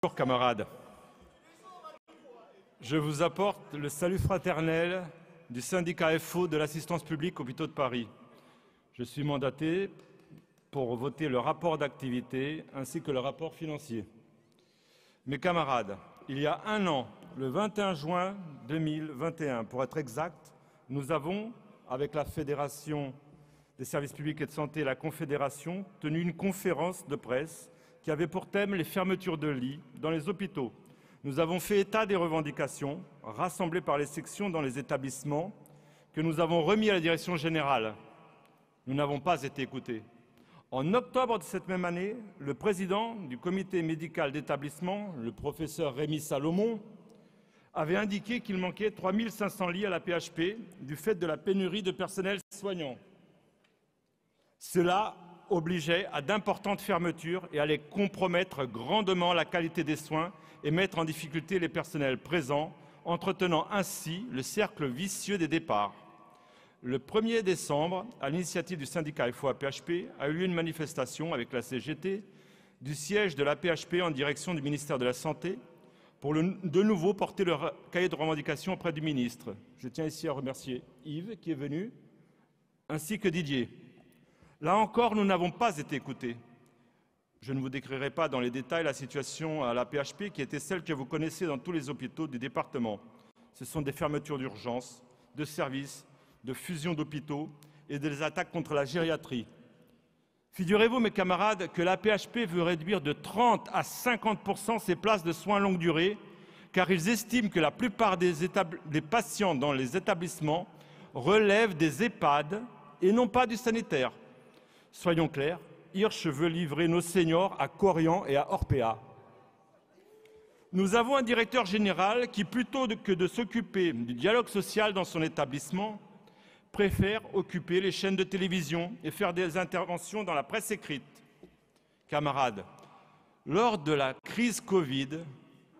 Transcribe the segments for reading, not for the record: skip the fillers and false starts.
Bonjour camarades, je vous apporte le salut fraternel du syndicat FO de l'assistance publique Hôpitaux de Paris. Je suis mandaté pour voter le rapport d'activité ainsi que le rapport financier. Mes camarades, il y a un an, le 21 juin 2021, pour être exact, nous avons, avec la Fédération des services publics et de santé et la Confédération, tenu une conférence de presse qui avait pour thème les fermetures de lits dans les hôpitaux. Nous avons fait état des revendications rassemblées par les sections dans les établissements que nous avons remis à la direction générale. Nous n'avons pas été écoutés. En octobre de cette même année, le président du comité médical d'établissement, le professeur Rémi Salomon, avait indiqué qu'il manquait 3 500 lits à la PHP du fait de la pénurie de personnel soignant. Cela obligeait à d'importantes fermetures et allait compromettre grandement la qualité des soins et mettre en difficulté les personnels présents, entretenant ainsi le cercle vicieux des départs. Le 1er décembre, à l'initiative du syndicat FO-APHP, a eu lieu une manifestation avec la CGT du siège de la PHP en direction du ministère de la Santé pour de nouveau porter leur cahier de revendications auprès du ministre. Je tiens ici à remercier Yves qui est venu, ainsi que Didier. Là encore, nous n'avons pas été écoutés. Je ne vous décrirai pas dans les détails la situation à la PHP qui était celle que vous connaissez dans tous les hôpitaux du département. Ce sont des fermetures d'urgence, de services, de fusions d'hôpitaux et des attaques contre la gériatrie. Figurez-vous, mes camarades, que la PHP veut réduire de 30 à 50% ses places de soins longue durée, car ils estiment que la plupart des patients dans les établissements relèvent des EHPAD et non pas du sanitaire. Soyons clairs, Hirsch veut livrer nos seniors à Corian et à Orpea. Nous avons un directeur général qui, plutôt que de s'occuper du dialogue social dans son établissement, préfère occuper les chaînes de télévision et faire des interventions dans la presse écrite. Camarades, lors de la crise Covid,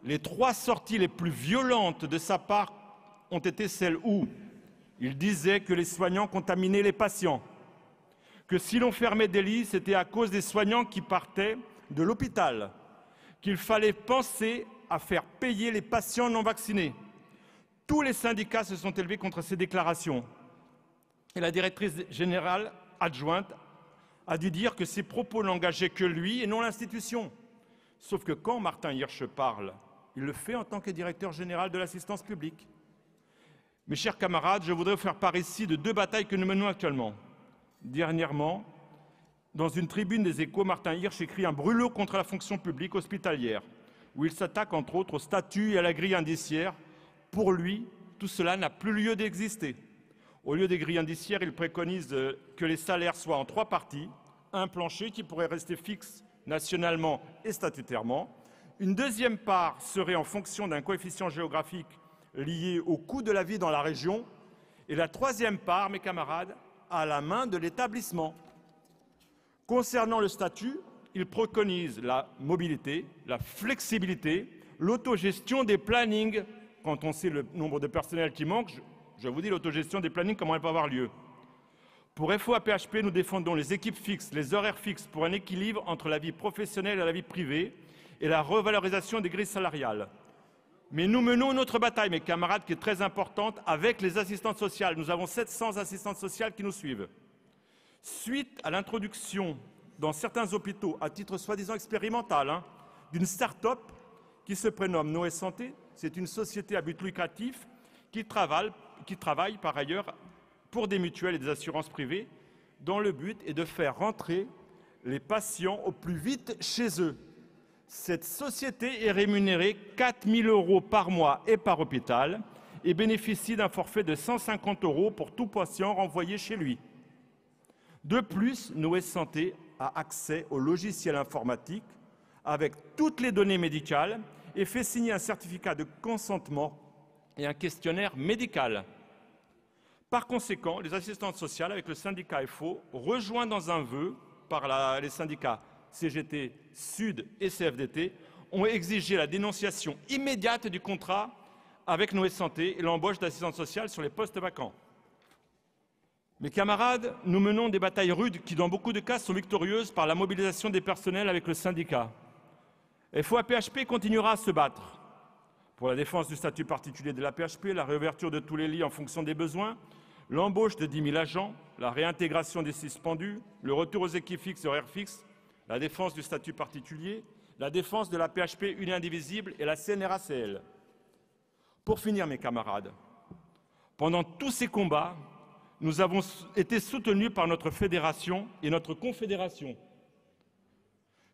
les 3 sorties les plus violentes de sa part ont été celles où il disait que les soignants contaminaient les patients, que si l'on fermait des lits, c'était à cause des soignants qui partaient de l'hôpital, qu'il fallait penser à faire payer les patients non vaccinés. Tous les syndicats se sont élevés contre ces déclarations. Et la directrice générale adjointe a dû dire que ces propos n'engageaient que lui et non l'institution. Sauf que quand Martin Hirsch parle, il le fait en tant que directeur général de l'assistance publique. Mes chers camarades, je voudrais vous faire part ici de 2 batailles que nous menons actuellement. Dernièrement, dans une tribune des Échos, Martin Hirsch écrit un brûlot contre la fonction publique hospitalière, où il s'attaque entre autres au statut et à la grille indiciaire. Pour lui, tout cela n'a plus lieu d'exister. Au lieu des grilles indiciaires, il préconise que les salaires soient en 3 parties. Un plancher qui pourrait rester fixe nationalement et statutairement. Une deuxième part serait en fonction d'un coefficient géographique lié au coût de la vie dans la région. Et la 3e part, mes camarades, à la main de l'établissement. Concernant le statut, il préconise la mobilité, la flexibilité, l'autogestion des plannings. Quand on sait le nombre de personnels qui manque, je vous dis l'autogestion des plannings, comment elle peut avoir lieu. Pour FO-APHP, nous défendons les équipes fixes, les horaires fixes pour un équilibre entre la vie professionnelle et la vie privée et la revalorisation des grilles salariales. Mais nous menons une autre bataille, mes camarades, qui est très importante avec les assistantes sociales. Nous avons 700 assistantes sociales qui nous suivent. Suite à l'introduction dans certains hôpitaux, à titre soi-disant expérimental, d'une start-up qui se prénomme Noé Santé, c'est une société à but lucratif qui travaille par ailleurs pour des mutuelles et des assurances privées, dont le but est de faire rentrer les patients au plus vite chez eux. Cette société est rémunérée 4 000 € par mois et par hôpital et bénéficie d'un forfait de 150 € pour tout patient renvoyé chez lui. De plus, Noé Santé a accès au logiciel informatique avec toutes les données médicales et fait signer un certificat de consentement et un questionnaire médical. Par conséquent, les assistantes sociales, avec le syndicat FO, rejoints dans un vœu par les syndicats CGT, Sud et CFDT, ont exigé la dénonciation immédiate du contrat avec Noé Santé et l'embauche d'assistantes sociales sur les postes vacants. Mes camarades, nous menons des batailles rudes qui, dans beaucoup de cas, sont victorieuses par la mobilisation des personnels avec le syndicat. FO-APHP continuera à se battre pour la défense du statut particulier de l'APHP, la réouverture de tous les lits en fonction des besoins, l'embauche de 10 000 agents, la réintégration des suspendus, le retour aux équipes fixes et horaires fixes, la défense du statut particulier, la défense de l'APHP unie indivisible et la CNRACL. Pour finir, mes camarades, pendant tous ces combats, nous avons été soutenus par notre fédération et notre confédération.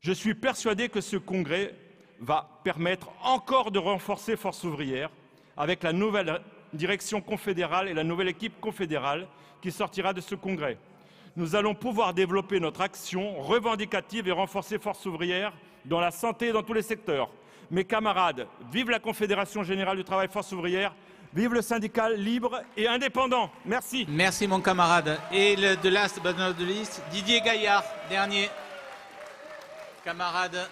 Je suis persuadé que ce congrès va permettre encore de renforcer Force ouvrière avec la nouvelle direction confédérale et la nouvelle équipe confédérale qui sortira de ce congrès. Nous allons pouvoir développer notre action revendicative et renforcer Force ouvrière dans la santé et dans tous les secteurs. Mes camarades, vive la Confédération générale du travail Force ouvrière, vive le syndicat libre et indépendant. Merci. Merci mon camarade. Et de last but not least, Didier Gaillard, dernier camarade.